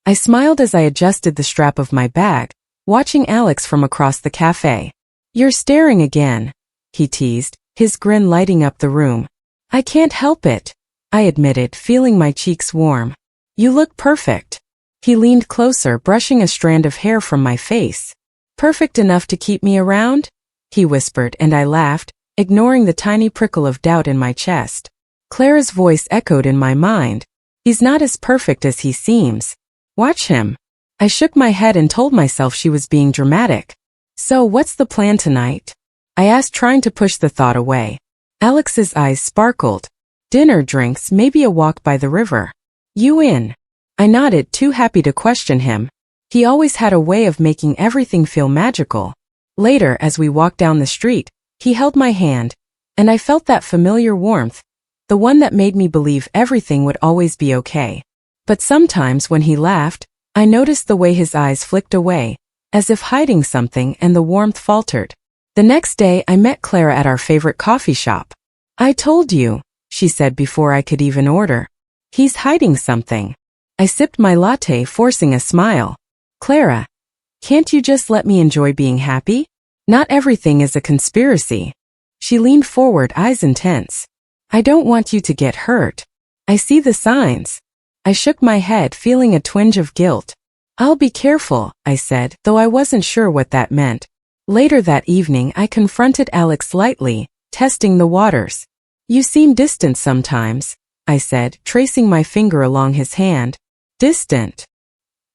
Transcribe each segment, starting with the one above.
I smiled as I adjusted the strap of my bag, watching Alex from across the cafe. "You're staring again," he teased, his grin lighting up the room. "I can't help it," I admitted, feeling my cheeks warm. "You look perfect." He leaned closer, brushing a strand of hair from my face. "Perfect enough to keep me around?" he whispered, and I laughed, ignoring the tiny prickle of doubt in my chest. Clara's voice echoed in my mind. "He's not as perfect as he seems. Watch him." I shook my head and told myself she was being dramatic. "So what's the plan tonight?" I asked, trying to push the thought away. Alex's eyes sparkled. "Dinner, drinks, maybe a walk by the river. You in?" I nodded, too happy to question him. He always had a way of making everything feel magical. Later, as we walked down the street, he held my hand, and I felt that familiar warmth, the one that made me believe everything would always be okay. But sometimes when he laughed, I noticed the way his eyes flicked away, as if hiding something, and the warmth faltered. The next day, I met Clara at our favorite coffee shop. "I told you," she said before I could even order. "He's hiding something." I sipped my latte, forcing a smile. "Clara, can't you just let me enjoy being happy? Not everything is a conspiracy." She leaned forward, eyes intense. "I don't want you to get hurt. I see the signs." I shook my head, feeling a twinge of guilt. "I'll be careful," I said, though I wasn't sure what that meant. Later that evening, I confronted Alex lightly, testing the waters. "You seem distant sometimes," I said, tracing my finger along his hand. "Distant?"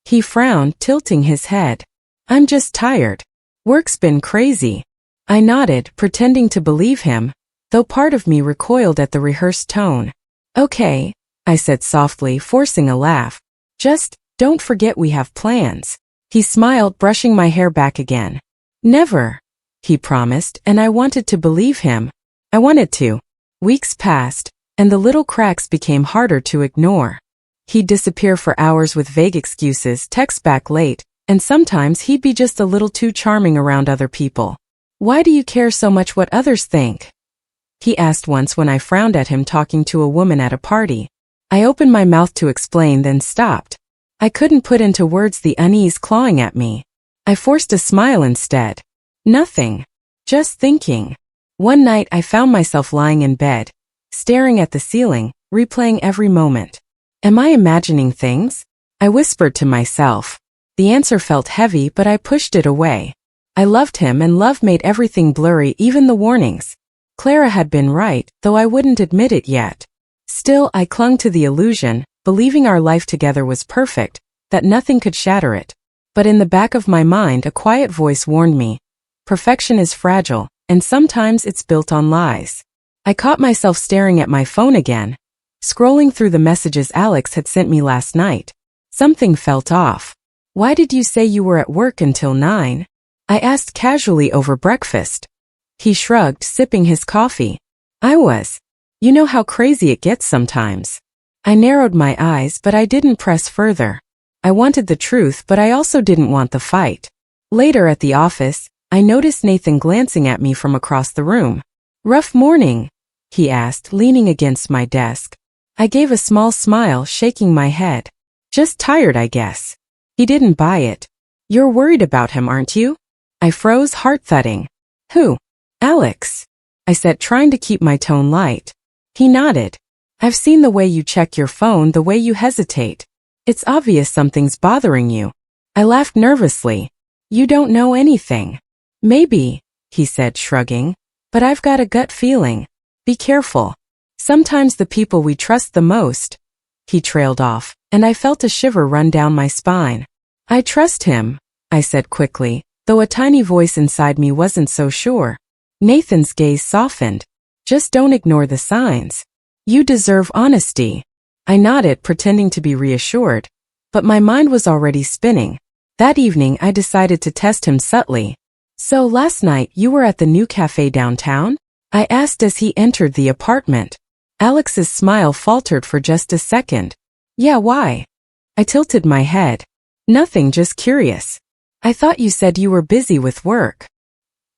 He frowned, tilting his head. "I'm just tired. Work's been crazy." I nodded, pretending to believe him, though part of me recoiled at the rehearsed tone. "Okay," I said softly, forcing a laugh. "Just don't forget we have plans." He smiled, brushing my hair back again. "Never," he promised, and I wanted to believe him. I wanted to. Weeks passed, and the little cracks became harder to ignore. He'd disappear for hours with vague excuses, text back late, and sometimes he'd be just a little too charming around other people. "Why do you care so much what others think?" he asked once when I frowned at him talking to a woman at a party. I opened my mouth to explain, then stopped. I couldn't put into words the unease clawing at me. I forced a smile instead. "Nothing. Just thinking." One night I found myself lying in bed, staring at the ceiling, replaying every moment. Am I imagining things? I whispered to myself. The answer felt heavy, but I pushed it away. I loved him, and love made everything blurry, even the warnings. Clara had been right, though I wouldn't admit it yet. Still, I clung to the illusion, believing our life together was perfect, that nothing could shatter it. But in the back of my mind, a quiet voice warned me. Perfection is fragile, and sometimes it's built on lies. I caught myself staring at my phone again, scrolling through the messages Alex had sent me last night. Something felt off. "Why did you say you were at work until 9? I asked casually over breakfast. He shrugged, sipping his coffee. "I was. You know how crazy it gets sometimes." I narrowed my eyes, but I didn't press further. I wanted the truth, but I also didn't want the fight. Later at the office, I noticed Nathan glancing at me from across the room. "Rough morning?" he asked, leaning against my desk. I gave a small smile, shaking my head. "Just tired, I guess." He didn't buy it. "You're worried about him, aren't you?" I froze, heart thudding. "Who?" "Alex," I said, trying to keep my tone light. He nodded. "I've seen the way you check your phone, the way you hesitate. It's obvious something's bothering you." I laughed nervously. "You don't know anything." "Maybe," he said, shrugging, "but I've got a gut feeling. Be careful. Sometimes the people we trust the most." He trailed off, and I felt a shiver run down my spine. "I trust him," I said quickly, though a tiny voice inside me wasn't so sure. Nathan's gaze softened. "Just don't ignore the signs. You deserve honesty." I nodded, pretending to be reassured, but my mind was already spinning. That evening, I decided to test him subtly. "So last night you were at the new cafe downtown?" I asked as he entered the apartment. Alex's smile faltered for just a second. "Yeah, why?" I tilted my head. "Nothing, just curious. I thought you said you were busy with work."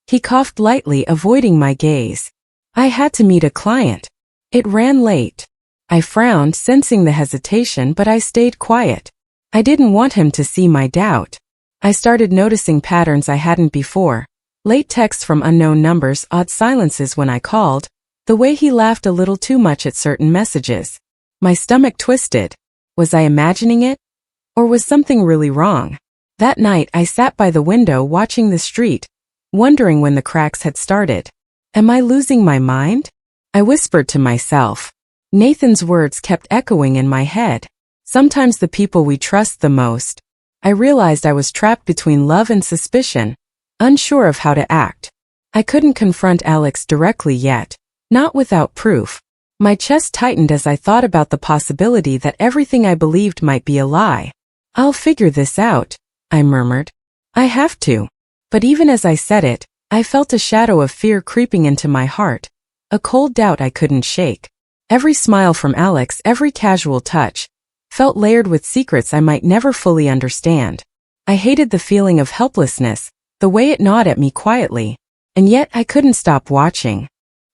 He coughed lightly, avoiding my gaze. "I had to meet a client. It ran late." I frowned, sensing the hesitation, but I stayed quiet. I didn't want him to see my doubt. I started noticing patterns I hadn't before. Late texts from unknown numbers, odd silences when I called, the way he laughed a little too much at certain messages. My stomach twisted. Was I imagining it? Or was something really wrong? That night I sat by the window watching the street, wondering when the cracks had started. Am I losing my mind? I whispered to myself. Nathan's words kept echoing in my head. Sometimes the people we trust the most. I realized I was trapped between love and suspicion, unsure of how to act. I couldn't confront Alex directly yet, not without proof. My chest tightened as I thought about the possibility that everything I believed might be a lie. I'll figure this out, I murmured. I have to. But even as I said it, I felt a shadow of fear creeping into my heart, a cold doubt I couldn't shake. Every smile from Alex, every casual touch, felt layered with secrets I might never fully understand. I hated the feeling of helplessness, the way it gnawed at me quietly, and yet I couldn't stop watching.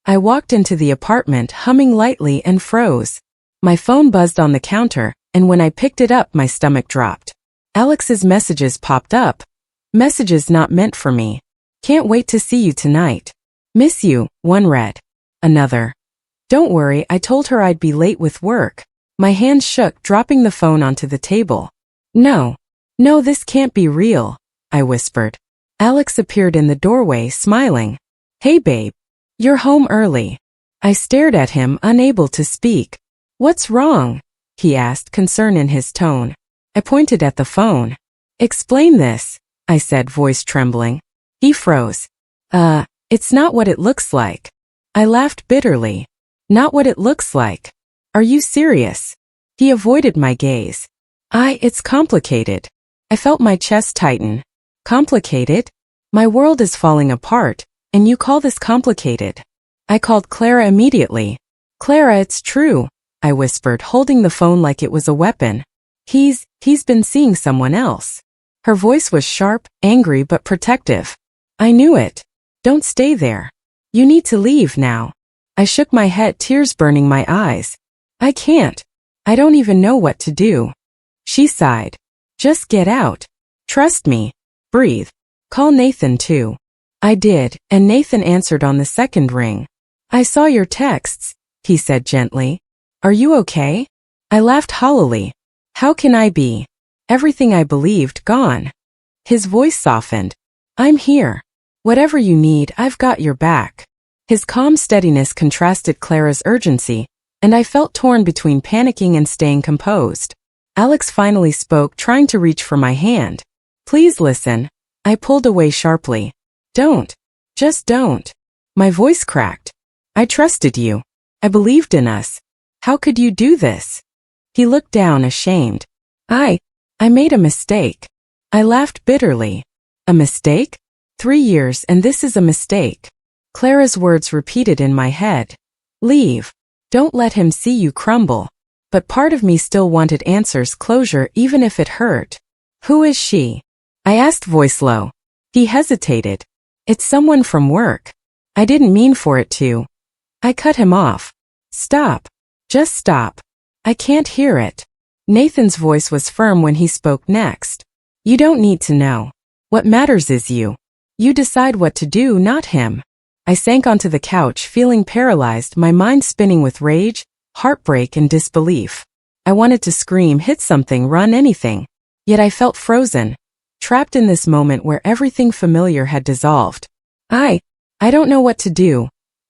I walked into the apartment humming lightly and froze. My phone buzzed on the counter, and when I picked it up my stomach dropped. Alex's messages popped up. Messages not meant for me. Can't wait to see you tonight. Miss you, one read. Another. Don't worry, I told her I'd be late with work. My hands shook, dropping the phone onto the table. No, this can't be real, I whispered. Alex appeared in the doorway, smiling. Hey babe. You're home early. I stared at him, unable to speak. What's wrong? He asked, concern in his tone. I pointed at the phone. Explain this, I said, voice trembling. He froze. It's not what it looks like. I laughed bitterly. Not what it looks like. Are you serious? He avoided my gaze. It's complicated. I felt my chest tighten. Complicated? My world is falling apart, and you call this complicated? I called Clara immediately. Clara, it's true, I whispered, holding the phone like it was a weapon. He's been seeing someone else. Her voice was sharp, angry but protective. I knew it. Don't stay there. You need to leave now. I shook my head, tears burning my eyes. I can't. I don't even know what to do. She sighed. Just get out. Trust me. Breathe. Call Nathan too. I did, and Nathan answered on the second ring. I saw your texts, he said gently. Are you okay? I laughed hollowly. How can I be? Everything I believed gone. His voice softened. I'm here. Whatever you need, I've got your back. His calm steadiness contrasted Clara's urgency, and I felt torn between panicking and staying composed. Alex finally spoke, trying to reach for my hand. Please listen. I pulled away sharply. Don't. Just don't. My voice cracked. I trusted you. I believed in us. How could you do this? He looked down, ashamed. I made a mistake. I laughed bitterly. A mistake? 3 years, and this is a mistake. Clara's words repeated in my head. Leave. Don't let him see you crumble. But part of me still wanted answers, closure, even if it hurt. Who is she? I asked, voice low. He hesitated. It's someone from work. I didn't mean for it to. I cut him off. Stop. Just stop. I can't hear it. Nathan's voice was firm when he spoke next. You don't need to know. What matters is you. You decide what to do, not him. I sank onto the couch, feeling paralyzed, my mind spinning with rage, heartbreak, and disbelief. I wanted to scream, hit something, run, anything. Yet I felt frozen, trapped in this moment where everything familiar had dissolved. I don't know what to do.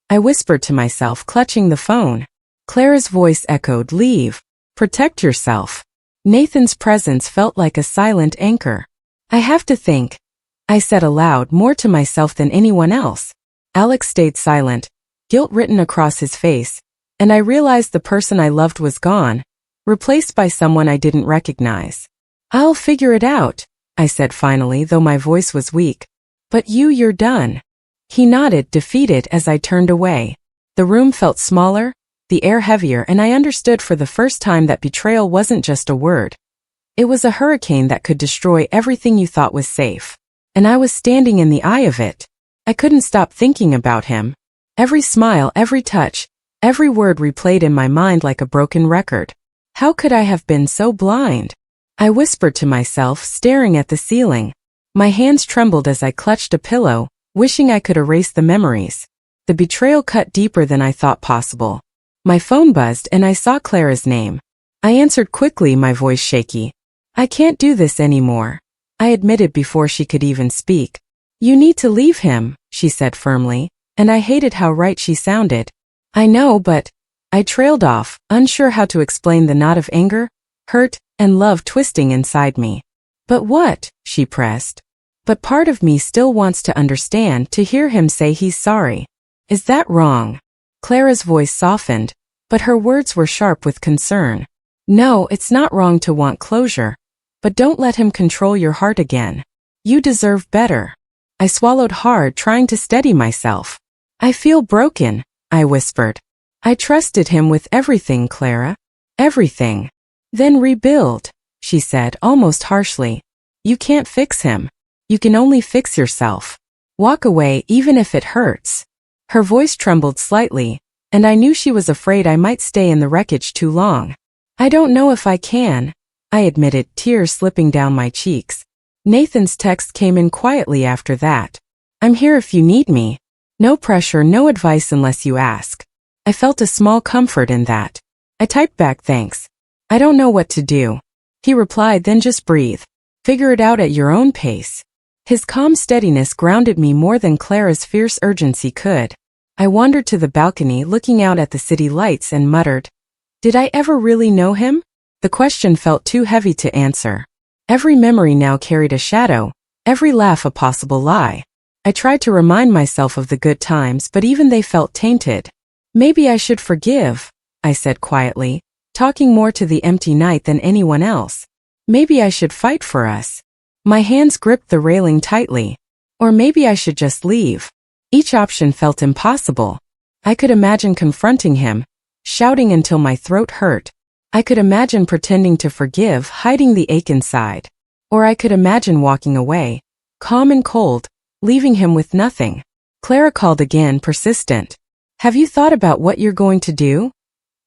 I whispered to myself, clutching the phone. Clara's voice echoed, leave. Protect yourself. Nathan's presence felt like a silent anchor. I have to think, I said aloud, more to myself than anyone else. Alex stayed silent, guilt written across his face, and I realized the person I loved was gone, replaced by someone I didn't recognize. I'll figure it out, I said finally, though my voice was weak. But you're done. He nodded, defeated, as I turned away. The room felt smaller, the air heavier, and I understood for the first time that betrayal wasn't just a word. It was a hurricane that could destroy everything you thought was safe. And I was standing in the eye of it. I couldn't stop thinking about him. Every smile, every touch, every word replayed in my mind like a broken record. How could I have been so blind? I whispered to myself, staring at the ceiling. My hands trembled as I clutched a pillow, wishing I could erase the memories. The betrayal cut deeper than I thought possible. My phone buzzed and I saw Clara's name. I answered quickly, my voice shaky. I can't do this anymore, I admitted before she could even speak. You need to leave him, she said firmly, and I hated how right she sounded. I know, but... I trailed off, unsure how to explain the knot of anger, hurt, and love twisting inside me. But what? She pressed. But part of me still wants to understand, to hear him say he's sorry. Is that wrong? Clara's voice softened, but her words were sharp with concern. No, it's not wrong to want closure. But don't let him control your heart again. You deserve better. I swallowed hard, trying to steady myself. I feel broken, I whispered. I trusted him with everything, Clara. Everything. Then rebuild, she said almost harshly. You can't fix him. You can only fix yourself. Walk away even if it hurts. Her voice trembled slightly, and I knew she was afraid I might stay in the wreckage too long. I don't know if I can, I admitted, tears slipping down my cheeks. Nathan's text came in quietly after that. I'm here if you need me. No pressure, no advice unless you ask. I felt a small comfort in that. I typed back, thanks. I don't know what to do. He replied, then just breathe. Figure it out at your own pace. His calm steadiness grounded me more than Clara's fierce urgency could. I wandered to the balcony, looking out at the city lights, and muttered, did I ever really know him? The question felt too heavy to answer. Every memory now carried a shadow, every laugh a possible lie. I tried to remind myself of the good times, but even they felt tainted. Maybe I should forgive, I said quietly, talking more to the empty night than anyone else. Maybe I should fight for us. My hands gripped the railing tightly. Or maybe I should just leave. Each option felt impossible. I could imagine confronting him, shouting until my throat hurt. I could imagine pretending to forgive, hiding the ache inside. Or I could imagine walking away, calm and cold, leaving him with nothing. Clara called again, persistent. Have you thought about what you're going to do?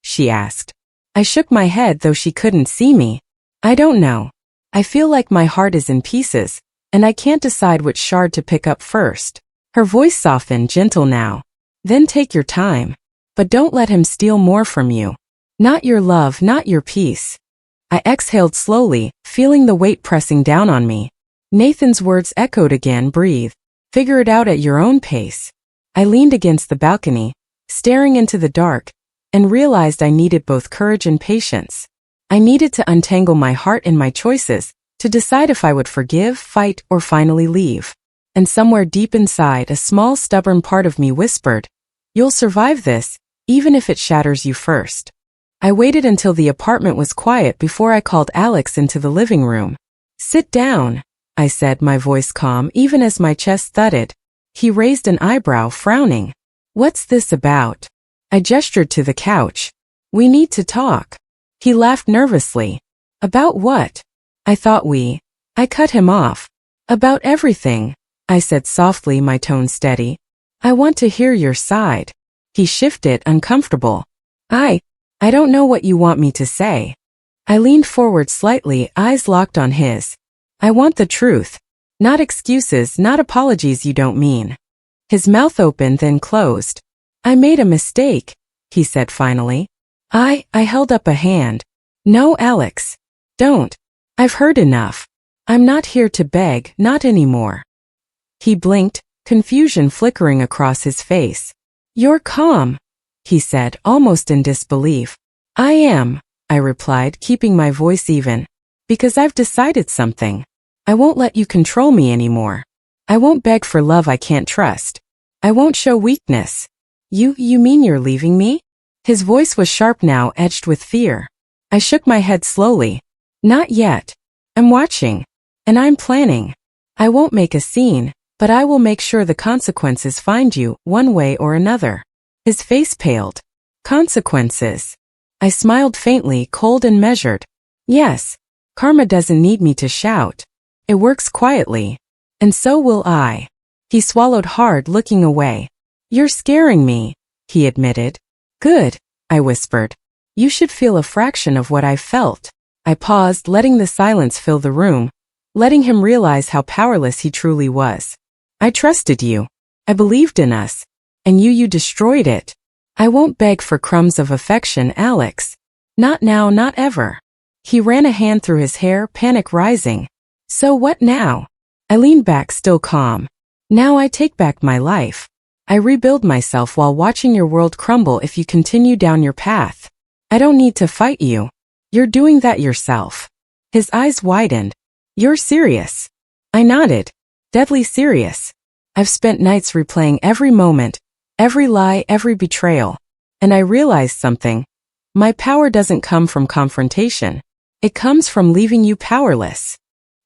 She asked. I shook my head, though she couldn't see me. I don't know. I feel like my heart is in pieces, and I can't decide which shard to pick up first. Her voice softened, gentle now. Then take your time. But don't let him steal more from you. Not your love, not your peace. I exhaled slowly, feeling the weight pressing down on me. Nathan's words echoed again, breathe. Figure it out at your own pace. I leaned against the balcony, staring into the dark, and realized I needed both courage and patience. I needed to untangle my heart and my choices, to decide if I would forgive, fight, or finally leave. And somewhere deep inside, a small stubborn part of me whispered, you'll survive this, even if it shatters you first. I waited until the apartment was quiet before I called Alex into the living room. Sit down, I said, my voice calm even as my chest thudded. He raised an eyebrow, frowning. What's this about? I gestured to the couch. We need to talk. He laughed nervously. About what? I thought I cut him off. About everything, I said softly, my tone steady. I want to hear your side. He shifted, uncomfortable. I don't know what you want me to say. I leaned forward slightly, eyes locked on his. I want the truth. Not excuses, not apologies you don't mean. His mouth opened, then closed. I made a mistake, he said finally. I held up a hand. No, Alex. Don't. I've heard enough. I'm not here to beg, not anymore. He blinked, confusion flickering across his face. You're calm, he said, almost in disbelief. I am, I replied, keeping my voice even. Because I've decided something. I won't let you control me anymore. I won't beg for love I can't trust. I won't show weakness. You mean you're leaving me? His voice was sharp now, edged with fear. I shook my head slowly. Not yet. I'm watching. And I'm planning. I won't make a scene, but I will make sure the consequences find you, one way or another. His face paled. Consequences. I smiled faintly, cold and measured. Yes. Karma doesn't need me to shout. It works quietly. And so will I. He swallowed hard, looking away. You're scaring me, he admitted. Good, I whispered. You should feel a fraction of what I've felt. I paused, letting the silence fill the room, letting him realize how powerless he truly was. I trusted you. I believed in us. And you destroyed it. I won't beg for crumbs of affection, Alex. Not now, not ever. He ran a hand through his hair, panic rising. So what now? I leaned back, still calm. Now I take back my life. I rebuild myself while watching your world crumble if you continue down your path. I don't need to fight you. You're doing that yourself. His eyes widened. You're serious? I nodded. Deadly serious. I've spent nights replaying every moment, every lie, every betrayal. And I realized something. My power doesn't come from confrontation. It comes from leaving you powerless.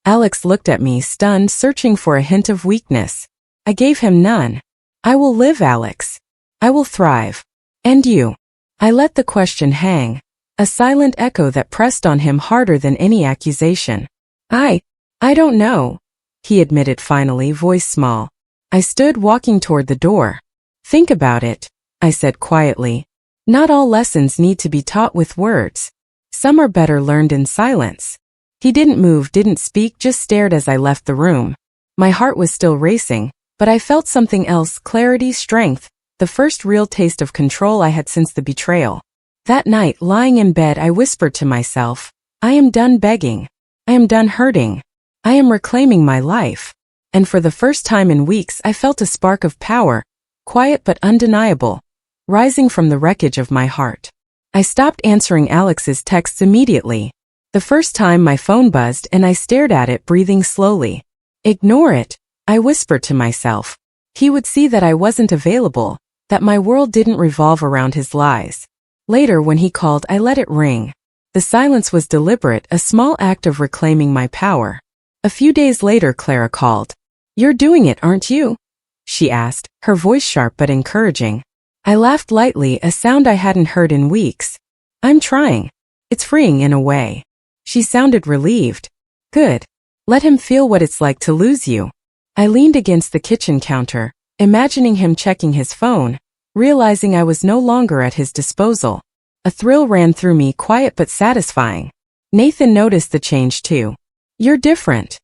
Alex looked at me, stunned, searching for a hint of weakness. I gave him none. I will live, Alex. I will thrive. And you? I let the question hang, a silent echo that pressed on him harder than any accusation. I don't know, he admitted finally, voice small. I stood, walking toward the door. Think about it, I said quietly. Not all lessons need to be taught with words. Some are better learned in silence. He didn't move, didn't speak, just stared as I left the room. My heart was still racing, but I felt something else, clarity, strength, the first real taste of control I had since the betrayal. That night, lying in bed, I whispered to myself, I am done begging. I am done hurting. I am reclaiming my life. And for the first time in weeks, I felt a spark of power, quiet but undeniable, rising from the wreckage of my heart. I stopped answering Alex's texts immediately. The first time my phone buzzed and I stared at it, breathing slowly. Ignore it, I whispered to myself. He would see that I wasn't available, that my world didn't revolve around his lies. Later, when he called, I let it ring. The silence was deliberate, a small act of reclaiming my power. A few days later, Clara called. You're doing it, aren't you? She asked, her voice sharp but encouraging. I laughed lightly, a sound I hadn't heard in weeks. I'm trying. It's freeing in a way. She sounded relieved. Good. Let him feel what it's like to lose you. I leaned against the kitchen counter, imagining him checking his phone, realizing I was no longer at his disposal. A thrill ran through me, quiet but satisfying. Nathan noticed the change too. You're different,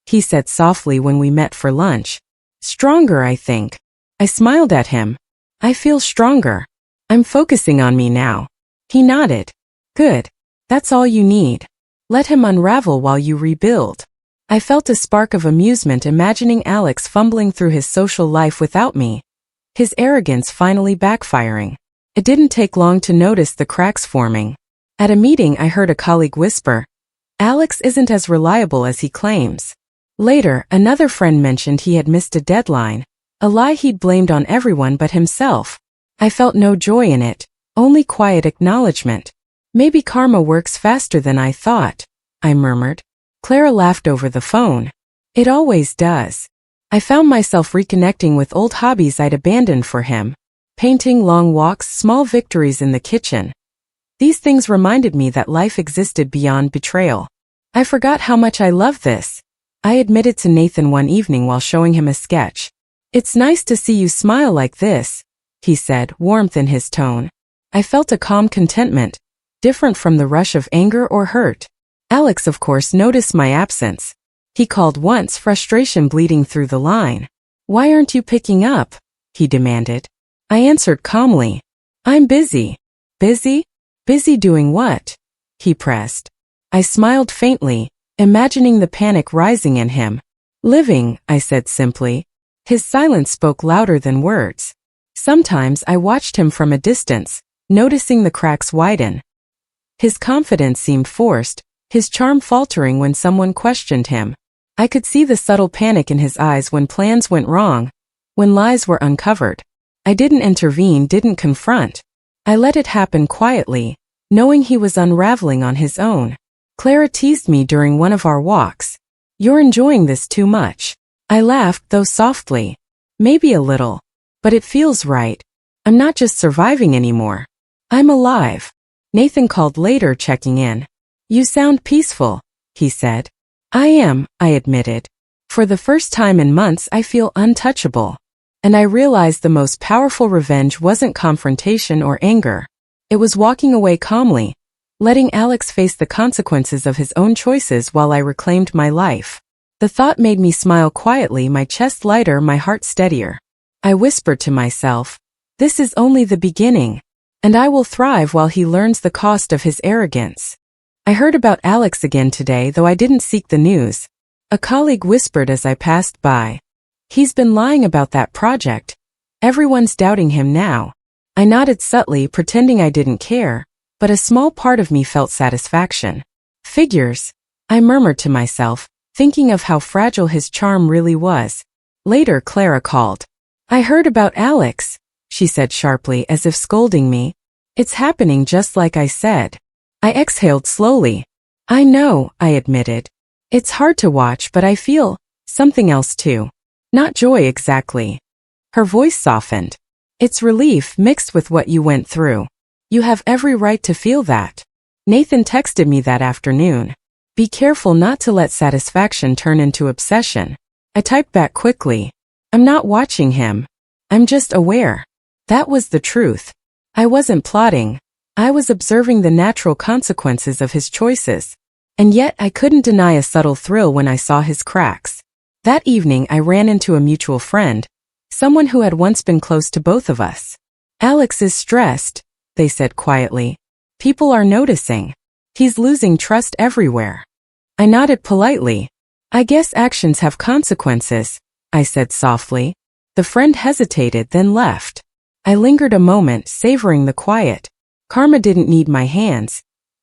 he said softly when we met for lunch. Stronger, I think. I smiled at him. I feel stronger. I'm focusing on me now. He nodded. Good. That's all you need. Let him unravel while you rebuild. I felt a spark of amusement imagining Alex fumbling through his social life without me, his arrogance finally backfiring. It didn't take long to notice the cracks forming. At a meeting, I heard a colleague whisper, Alex isn't as reliable as he claims. Later, another friend mentioned he had missed a deadline, a lie he'd blamed on everyone but himself. I felt no joy in it, only quiet acknowledgement. Maybe karma works faster than I thought, I murmured. Clara laughed over the phone. It always does. I found myself reconnecting with old hobbies I'd abandoned for him. Painting, long walks, small victories in the kitchen. These things reminded me that life existed beyond betrayal. I forgot how much I love this, I admitted to Nathan one evening while showing him a sketch. It's nice to see you smile like this, he said, warmth in his tone. I felt a calm contentment, different from the rush of anger or hurt. Alex, of course, noticed my absence. He called once, frustration bleeding through the line. Why aren't you picking up? He demanded. I answered calmly. I'm busy. Busy? Busy doing what? He pressed. I smiled faintly, imagining the panic rising in him. Living, I said simply. His silence spoke louder than words. Sometimes I watched him from a distance, noticing the cracks widen. His confidence seemed forced, his charm faltering when someone questioned him. I could see the subtle panic in his eyes when plans went wrong, when lies were uncovered. I didn't intervene, didn't confront. I let it happen quietly, knowing he was unraveling on his own. Clara teased me during one of our walks. You're enjoying this too much. I laughed, though softly. Maybe a little. But it feels right. I'm not just surviving anymore. I'm alive. Nathan called later, checking in. You sound peaceful, he said. I am, I admitted. For the first time in months, I feel untouchable. And I realized the most powerful revenge wasn't confrontation or anger. It was walking away calmly, letting Alex face the consequences of his own choices while I reclaimed my life. The thought made me smile quietly, my chest lighter, my heart steadier. I whispered to myself, this is only the beginning, and I will thrive while he learns the cost of his arrogance. I heard about Alex again today, though I didn't seek the news. A colleague whispered as I passed by. He's been lying about that project. Everyone's doubting him now. I nodded subtly, pretending I didn't care, but a small part of me felt satisfaction. Figures, I murmured to myself, thinking of how fragile his charm really was. Later, Clara called. I heard about Alex, she said sharply, as if scolding me. It's happening just like I said. I exhaled slowly. I know, I admitted. It's hard to watch, but I feel something else too. Not joy exactly. Her voice softened. It's relief mixed with what you went through. You have every right to feel that. Nathan texted me that afternoon. Be careful not to let satisfaction turn into obsession. I typed back quickly. I'm not watching him. I'm just aware. That was the truth. I wasn't plotting. I was observing the natural consequences of his choices. And yet I couldn't deny a subtle thrill when I saw his cracks. That evening I ran into a mutual friend, someone who had once been close to both of us. Alex is stressed, they said quietly. People are noticing. He's losing trust everywhere. I nodded politely. I guess actions have consequences, I said softly. The friend hesitated, then left. I lingered a moment, savoring the quiet. Karma didn't need my hands.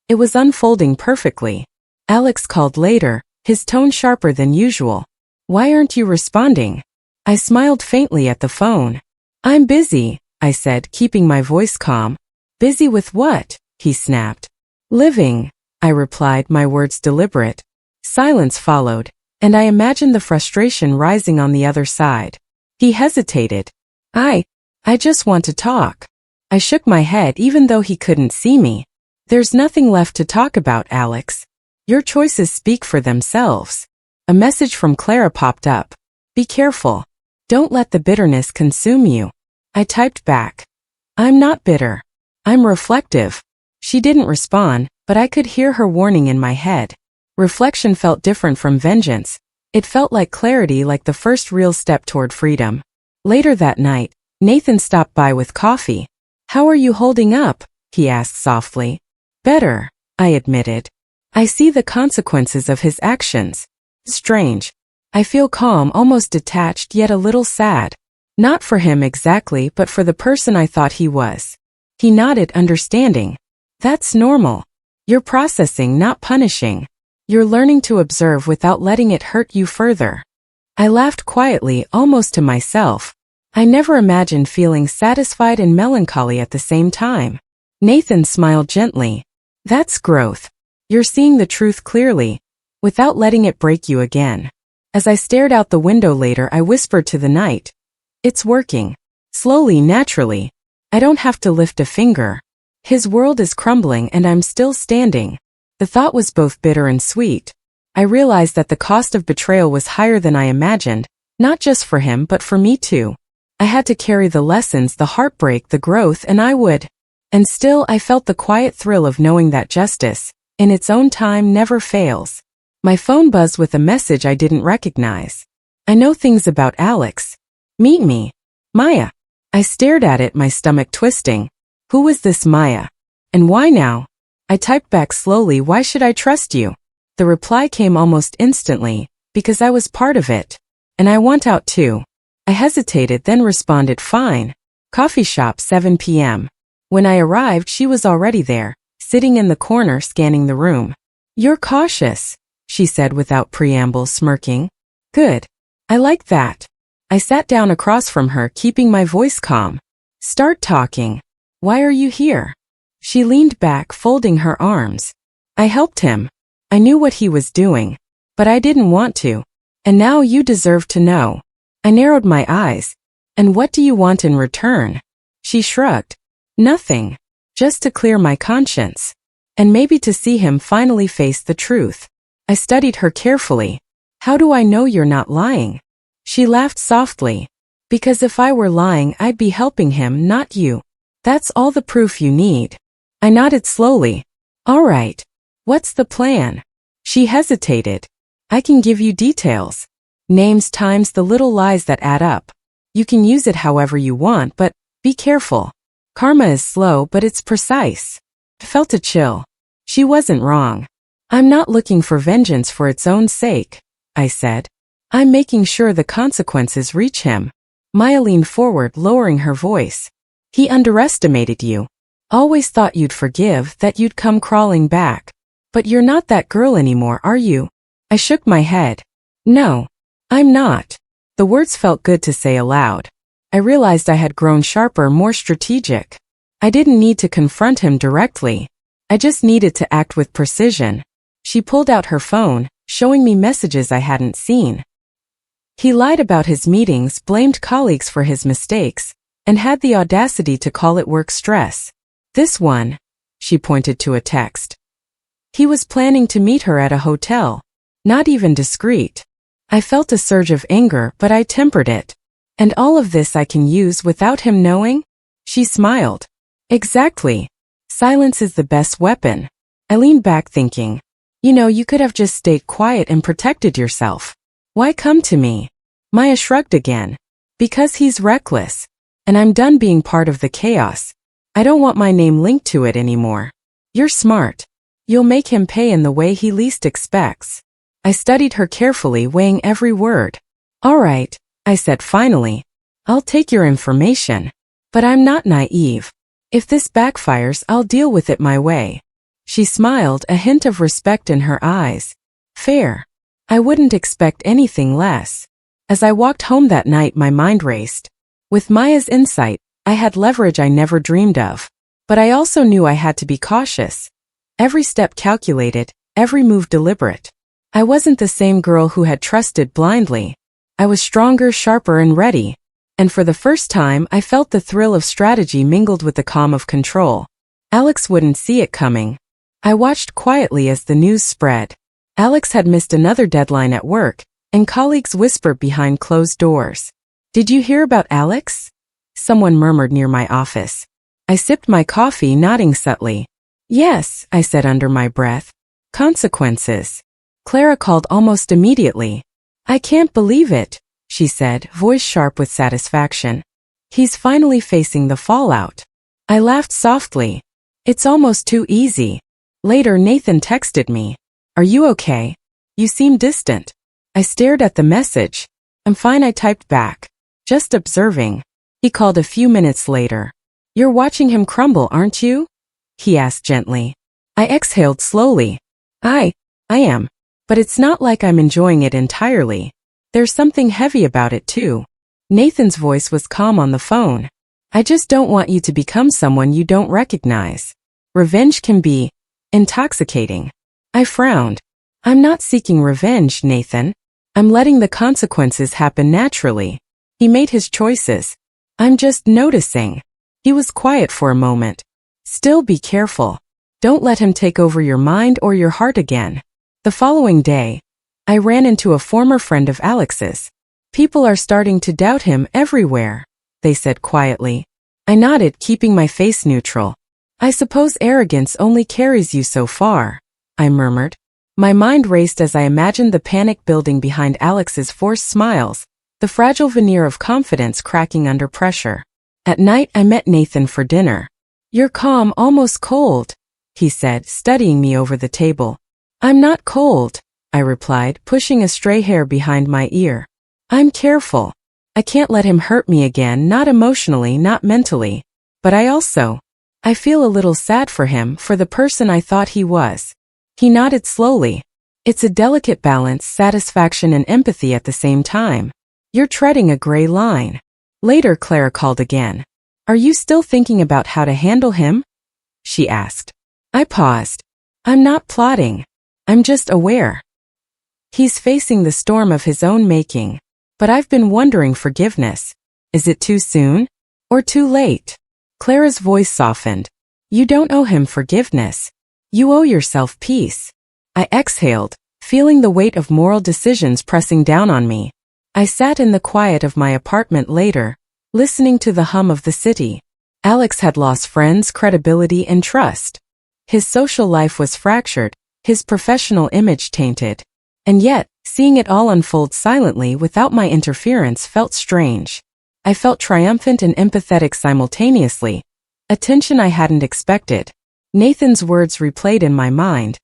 It was unfolding perfectly. Alex called later, his tone sharper than usual. Why aren't you responding? I smiled faintly at the phone. I'm busy, I said, keeping my voice calm. Busy with what? He snapped. Living, I replied, my words deliberate. Silence followed, and I imagined the frustration rising on the other side. He hesitated. I just want to talk. I shook my head even though he couldn't see me. There's nothing left to talk about, Alex. Your choices speak for themselves. A message from Clara popped up. Be careful. Don't let the bitterness consume you. I typed back. I'm not bitter. I'm reflective. She didn't respond, but I could hear her warning in my head. Reflection felt different from vengeance. It felt like clarity, like the first real step toward freedom. Later that night, Nathan stopped by with coffee. How are you holding up? He asked softly. Better, I admitted. I see the consequences of his actions. Strange. I feel calm, almost detached, yet a little sad. Not for him exactly, but for the person I thought he was. He nodded, understanding. That's normal. You're processing, not punishing. You're learning to observe without letting it hurt you further. I laughed quietly, almost to myself. I never imagined feeling satisfied and melancholy at the same time. Nathan smiled gently. That's growth. You're seeing the truth clearly, without letting it break you again. As I stared out the window later, I whispered to the night. It's working. Slowly, naturally. I don't have to lift a finger. His world is crumbling and I'm still standing. The thought was both bitter and sweet. I realized that the cost of betrayal was higher than I imagined, not just for him but for me too. I had to carry the lessons, the heartbreak, the growth, and I would. And still I felt the quiet thrill of knowing that justice, in its own time, never fails. My phone buzzed with a message I didn't recognize. I know things about Alex. Meet me. Maya. I stared at it, my stomach twisting. Who was this Maya? And why now? I typed back slowly, why should I trust you? The reply came almost instantly, because I was part of it. And I want out too. I hesitated, then responded, fine. Coffee shop, 7 p.m. When I arrived, she was already there, sitting in the corner scanning the room. You're cautious, she said without preamble, smirking. Good. I like that. I sat down across from her, keeping my voice calm. Start talking. Why are you here? She leaned back, folding her arms. I helped him. I knew what he was doing, but I didn't want to. And now you deserve to know. I narrowed my eyes. And what do you want in return? She shrugged. Nothing. Just to clear my conscience. And maybe to see him finally face the truth. I studied her carefully. How do I know you're not lying? She laughed softly. Because if I were lying, I'd be helping him, not you. That's all the proof you need. I nodded slowly. All right. What's the plan? She hesitated. I can give you details. Names times the little lies that add up. You can use it however you want, but be careful. Karma is slow, but it's precise. I felt a chill. She wasn't wrong. I'm not looking for vengeance for its own sake, I said. I'm making sure the consequences reach him. Maya leaned forward, lowering her voice. He underestimated you. Always thought you'd forgive, that you'd come crawling back. But you're not that girl anymore, are you? I shook my head. No, I'm not. The words felt good to say aloud. I realized I had grown sharper, more strategic. I didn't need to confront him directly. I just needed to act with precision. She pulled out her phone, showing me messages I hadn't seen. He lied about his meetings, blamed colleagues for his mistakes, and had the audacity to call it work stress. This one, she pointed to a text. He was planning to meet her at a hotel. Not even discreet. I felt a surge of anger, but I tempered it. And all of this I can use without him knowing? She smiled. Exactly. Silence is the best weapon. I leaned back thinking, you could have just stayed quiet and protected yourself. Why come to me? Maya shrugged again. Because he's reckless. And I'm done being part of the chaos. I don't want my name linked to it anymore. You're smart. You'll make him pay in the way he least expects. I studied her carefully, weighing every word. All right, I said finally. I'll take your information. But I'm not naive. If this backfires, I'll deal with it my way. She smiled, a hint of respect in her eyes. Fair. I wouldn't expect anything less. As I walked home that night, my mind raced. With Maya's insight, I had leverage I never dreamed of. But I also knew I had to be cautious. Every step calculated, every move deliberate. I wasn't the same girl who had trusted blindly. I was stronger, sharper, and ready. And for the first time, I felt the thrill of strategy mingled with the calm of control. Alex wouldn't see it coming. I watched quietly as the news spread. Alex had missed another deadline at work, and colleagues whispered behind closed doors. Did you hear about Alex? Someone murmured near my office. I sipped my coffee, nodding subtly. Yes, I said under my breath. Consequences. Clara called almost immediately. I can't believe it, she said, voice sharp with satisfaction. He's finally facing the fallout. I laughed softly. It's almost too easy. Later, Nathan texted me. Are you okay? You seem distant. I stared at the message. I'm fine, I typed back. Just observing. He called a few minutes later. You're watching him crumble, aren't you? He asked gently. I exhaled slowly. I am. But it's not like I'm enjoying it entirely. There's something heavy about it too. Nathan's voice was calm on the phone. I just don't want you to become someone you don't recognize. Revenge can be intoxicating. I frowned. I'm not seeking revenge, Nathan. I'm letting the consequences happen naturally. He made his choices. I'm just noticing. He was quiet for a moment. Still be careful. Don't let him take over your mind or your heart again. The following day, I ran into a former friend of Alex's. People are starting to doubt him everywhere, they said quietly. I nodded, keeping my face neutral. I suppose arrogance only carries you so far, I murmured. My mind raced as I imagined the panic building behind Alex's forced smiles, the fragile veneer of confidence cracking under pressure. At night, I met Nathan for dinner. You're calm, almost cold, he said, studying me over the table. I'm not cold, I replied, pushing a stray hair behind my ear. I'm careful. I can't let him hurt me again, not emotionally, not mentally. But I feel a little sad for him, for the person I thought he was. He nodded slowly. It's a delicate balance, satisfaction and empathy at the same time. You're treading a gray line. Later, Clara called again. Are you still thinking about how to handle him? She asked. I paused. I'm not plotting. I'm just aware. He's facing the storm of his own making. But I've been wondering, forgiveness. Is it too soon? Or too late? Clara's voice softened. You don't owe him forgiveness. You owe yourself peace. I exhaled, feeling the weight of moral decisions pressing down on me. I sat in the quiet of my apartment later, listening to the hum of the city. Alex had lost friends, credibility, and trust. His social life was fractured, his professional image tainted. And yet, seeing it all unfold silently without my interference felt strange. I felt triumphant and empathetic simultaneously, a tension I hadn't expected. Nathan's words replayed in my mind.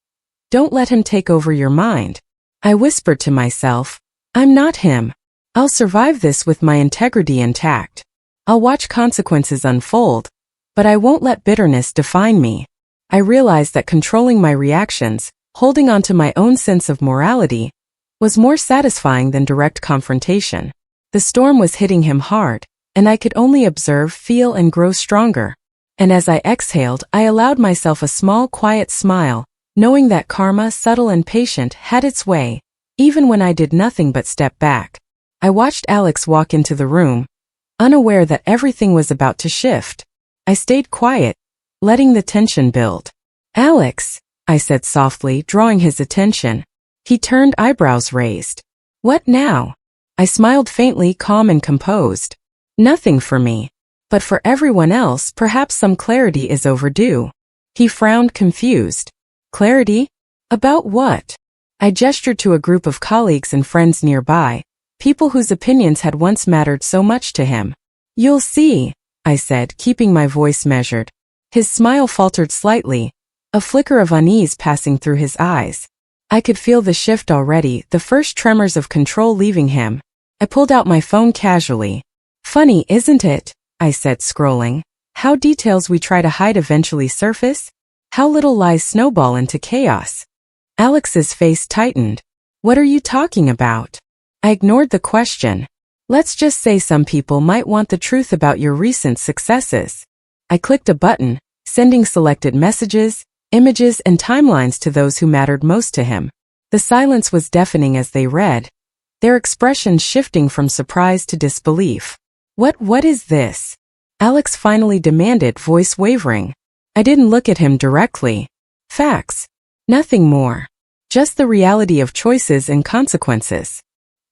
Don't let him take over your mind. I whispered to myself, I'm not him. I'll survive this with my integrity intact. I'll watch consequences unfold, but I won't let bitterness define me. I realized that controlling my reactions, holding on to my own sense of morality, was more satisfying than direct confrontation. The storm was hitting him hard, and I could only observe, feel, and grow stronger. And as I exhaled, I allowed myself a small, quiet smile, knowing that karma, subtle and patient, had its way, even when I did nothing but step back. I watched Alex walk into the room, unaware that everything was about to shift. I stayed quiet, letting the tension build. Alex, I said softly, drawing his attention. He turned, eyebrows raised. What now? I smiled faintly, calm and composed. Nothing for me. But for everyone else, perhaps some clarity is overdue. He frowned, confused. Clarity? About what? I gestured to a group of colleagues and friends nearby, people whose opinions had once mattered so much to him. You'll see, I said, keeping my voice measured. His smile faltered slightly, a flicker of unease passing through his eyes. I could feel the shift already, the first tremors of control leaving him. I pulled out my phone casually. Funny, isn't it? I said, scrolling. How details we try to hide eventually surface? How little lies snowball into chaos. Alex's face tightened. What are you talking about? I ignored the question. Let's just say some people might want the truth about your recent successes. I clicked a button, sending selected messages, images and timelines to those who mattered most to him. The silence was deafening as they read, their expressions shifting from surprise to disbelief. What is this? Alex finally demanded, voice wavering. I didn't look at him directly. Facts. Nothing more. Just the reality of choices and consequences.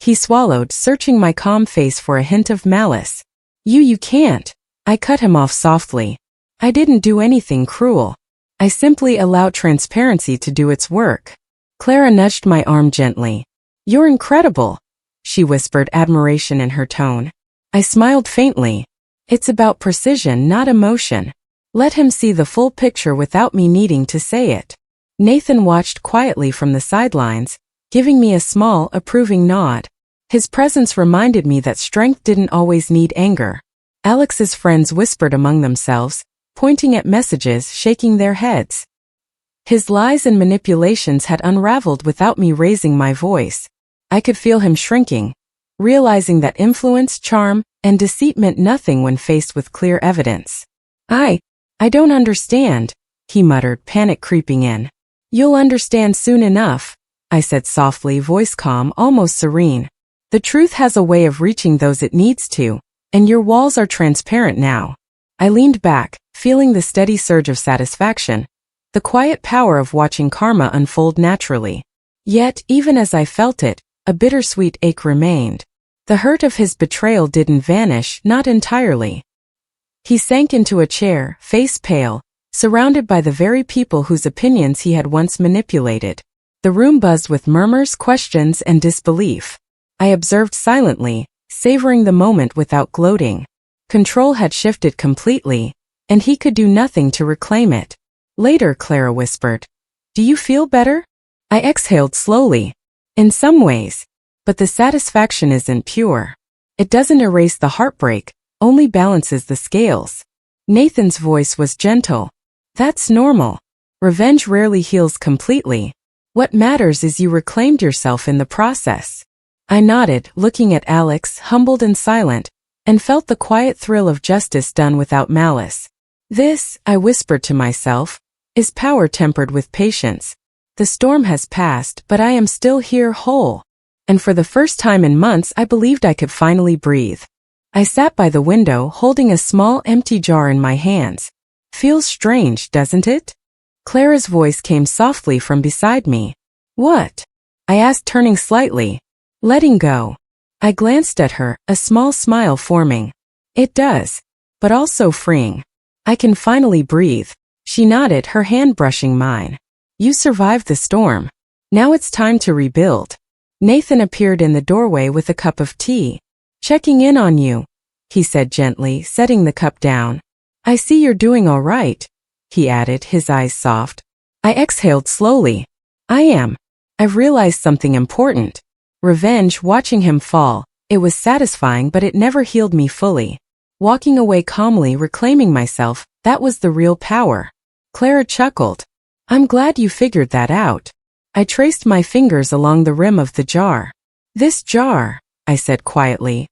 He swallowed, searching my calm face for a hint of malice. You can't. I cut him off softly. I didn't do anything cruel. I simply allowed transparency to do its work. Clara nudged my arm gently. You're incredible, she whispered, admiration in her tone. I smiled faintly. It's about precision, not emotion. Let him see the full picture without me needing to say it. Nathan watched quietly from the sidelines, giving me a small, approving nod. His presence reminded me that strength didn't always need anger. Alex's friends whispered among themselves, pointing at messages, shaking their heads. His lies and manipulations had unraveled without me raising my voice. I could feel him shrinking, realizing that influence, charm, and deceit meant nothing when faced with clear evidence. I don't understand, he muttered, panic creeping in. You'll understand soon enough, I said softly, voice calm, almost serene. The truth has a way of reaching those it needs to, and your walls are transparent now. I leaned back, feeling the steady surge of satisfaction, the quiet power of watching karma unfold naturally. Yet, even as I felt it, a bittersweet ache remained. The hurt of his betrayal didn't vanish, not entirely. He sank into a chair, face pale, surrounded by the very people whose opinions he had once manipulated. The room buzzed with murmurs, questions, and disbelief. I observed silently, savoring the moment without gloating. Control had shifted completely, and he could do nothing to reclaim it. Later, Clara whispered. Do you feel better? I exhaled slowly. In some ways. But the satisfaction isn't pure. It doesn't erase the heartbreak, only balances the scales. Nathan's voice was gentle. That's normal. Revenge rarely heals completely. What matters is you reclaimed yourself in the process. I nodded, looking at Alex, humbled and silent, and felt the quiet thrill of justice done without malice. This, I whispered to myself, is power tempered with patience. The storm has passed, but I am still here whole. And for the first time in months I believed I could finally breathe. I sat by the window, holding a small empty jar in my hands. Feels strange, doesn't it? Clara's voice came softly from beside me. What? I asked, turning slightly. Letting go. I glanced at her, a small smile forming. It does. But also freeing. I can finally breathe. She nodded, her hand brushing mine. You survived the storm. Now it's time to rebuild. Nathan appeared in the doorway with a cup of tea. Checking in on you, he said gently, setting the cup down. I see you're doing all right, he added, his eyes soft. I exhaled slowly. I am. I've realized something important. Revenge. Watching him fall, it was satisfying, but it never healed me fully. Walking away calmly, reclaiming myself, that was the real power. Clara chuckled. I'm glad you figured that out. I traced my fingers along the rim of the jar. This jar, I said quietly,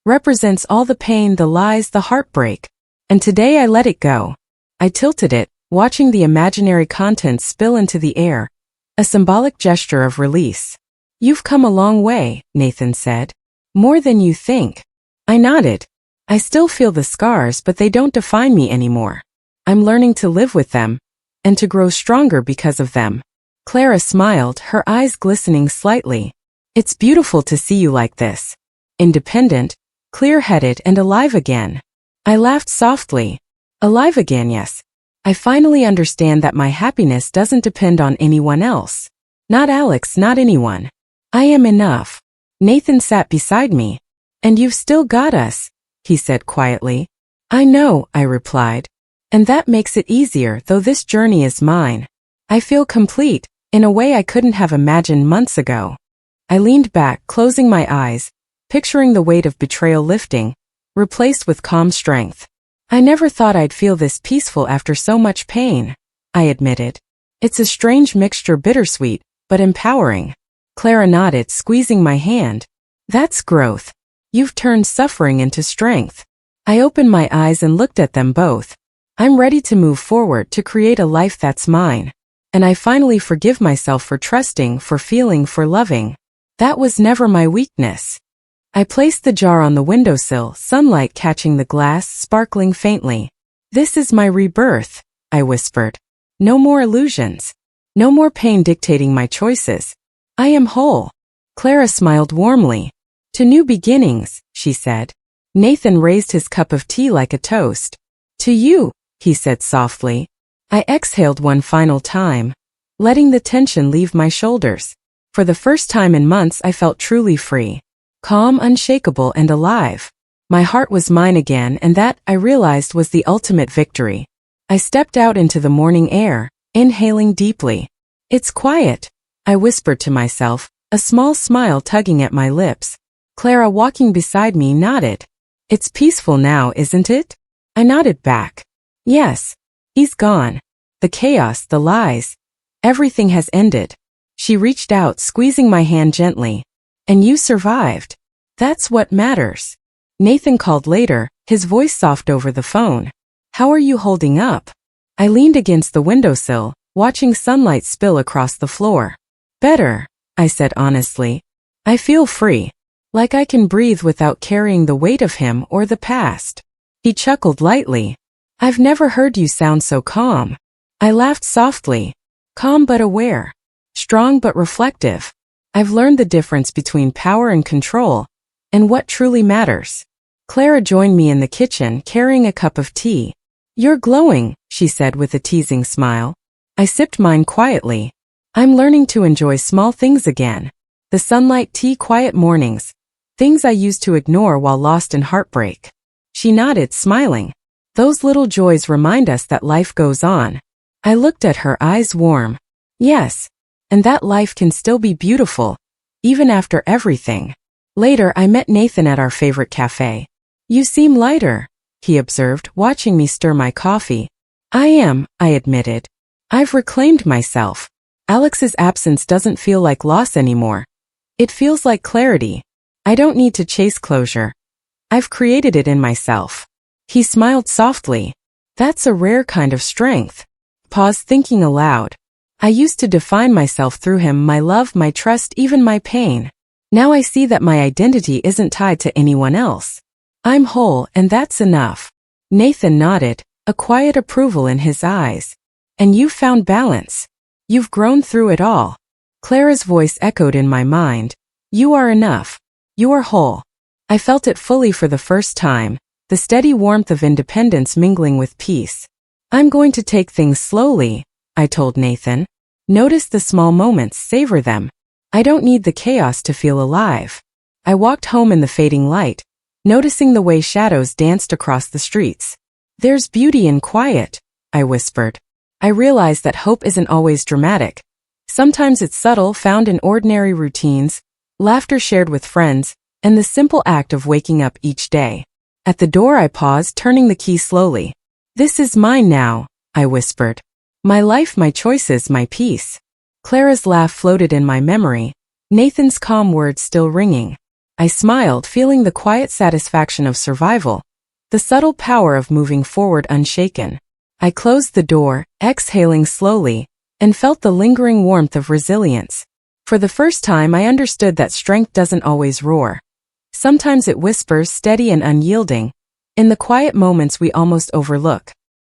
represents all the pain, the lies, the heartbreak. And today I let it go. I tilted it, watching the imaginary contents spill into the air, a symbolic gesture of release. You've come a long way, Nathan said. More than you think. I nodded. I still feel the scars, but they don't define me anymore. I'm learning to live with them, and to grow stronger because of them. Clara smiled, her eyes glistening slightly. It's beautiful to see you like this. Independent, clear-headed, and alive again. I laughed softly. Alive again, yes. I finally understand that my happiness doesn't depend on anyone else. Not Alex, not anyone. I am enough. Nathan sat beside me. And you've still got us, he said quietly. I know, I replied. And that makes it easier, though this journey is mine. I feel complete, in a way I couldn't have imagined months ago. I leaned back, closing my eyes, picturing the weight of betrayal lifting, replaced with calm strength. I never thought I'd feel this peaceful after so much pain, I admitted. It's a strange mixture, bittersweet, but empowering. Clara nodded, squeezing my hand. That's growth. You've turned suffering into strength. I opened my eyes and looked at them both. I'm ready to move forward, to create a life that's mine. And I finally forgive myself for trusting, for feeling, for loving. That was never my weakness. I placed the jar on the windowsill, sunlight catching the glass, sparkling faintly. This is my rebirth, I whispered. No more illusions. No more pain dictating my choices. I am whole. Clara smiled warmly. To new beginnings, she said. Nathan raised his cup of tea like a toast. To you, he said softly. I exhaled one final time, letting the tension leave my shoulders. For the first time in months, I felt truly free. Calm, unshakable, and alive. My heart was mine again, and that, I realized, was the ultimate victory. I stepped out into the morning air, inhaling deeply. It's quiet, I whispered to myself, a small smile tugging at my lips. Clara, walking beside me, nodded. It's peaceful now, isn't it? I nodded back. Yes. He's gone. The chaos, the lies. Everything has ended. She reached out, squeezing my hand gently. And you survived. That's what matters. Nathan called later, his voice soft over the phone. How are you holding up? I leaned against the windowsill, watching sunlight spill across the floor. Better, I said honestly. I feel free. Like I can breathe without carrying the weight of him or the past. He chuckled lightly. I've never heard you sound so calm. I laughed softly. Calm but aware. Strong but reflective. I've learned the difference between power and control, and what truly matters. Clara joined me in the kitchen, carrying a cup of tea. You're glowing, she said with a teasing smile. I sipped mine quietly. I'm learning to enjoy small things again. The sunlight, tea, quiet mornings. Things I used to ignore while lost in heartbreak. She nodded, smiling. Those little joys remind us that life goes on. I looked at her, eyes warm. Yes. And that life can still be beautiful, even after everything. Later, I met Nathan at our favorite cafe. You seem lighter, he observed, watching me stir my coffee. I am, I admitted. I've reclaimed myself. Alex's absence doesn't feel like loss anymore. It feels like clarity. I don't need to chase closure. I've created it in myself. He smiled softly. That's a rare kind of strength. Paused, thinking aloud. I used to define myself through him, my love, my trust, even my pain. Now I see that my identity isn't tied to anyone else. I'm whole, and that's enough. Nathan nodded, a quiet approval in his eyes. And you've found balance. You've grown through it all. Clara's voice echoed in my mind. You are enough. You are whole. I felt it fully for the first time, the steady warmth of independence mingling with peace. I'm going to take things slowly, I told Nathan. Notice the small moments, savor them. I don't need the chaos to feel alive. I walked home in the fading light, noticing the way shadows danced across the streets. There's beauty in quiet, I whispered. I realized that hope isn't always dramatic. Sometimes it's subtle, found in ordinary routines, laughter shared with friends, and the simple act of waking up each day. At the door I paused, turning the key slowly. This is mine now, I whispered. My life, my choices, my peace. Clara's laugh floated in my memory, Nathan's calm words still ringing. I smiled, feeling the quiet satisfaction of survival, the subtle power of moving forward unshaken. I closed the door, exhaling slowly, and felt the lingering warmth of resilience. For the first time I understood that strength doesn't always roar. Sometimes it whispers, steady and unyielding, in the quiet moments we almost overlook.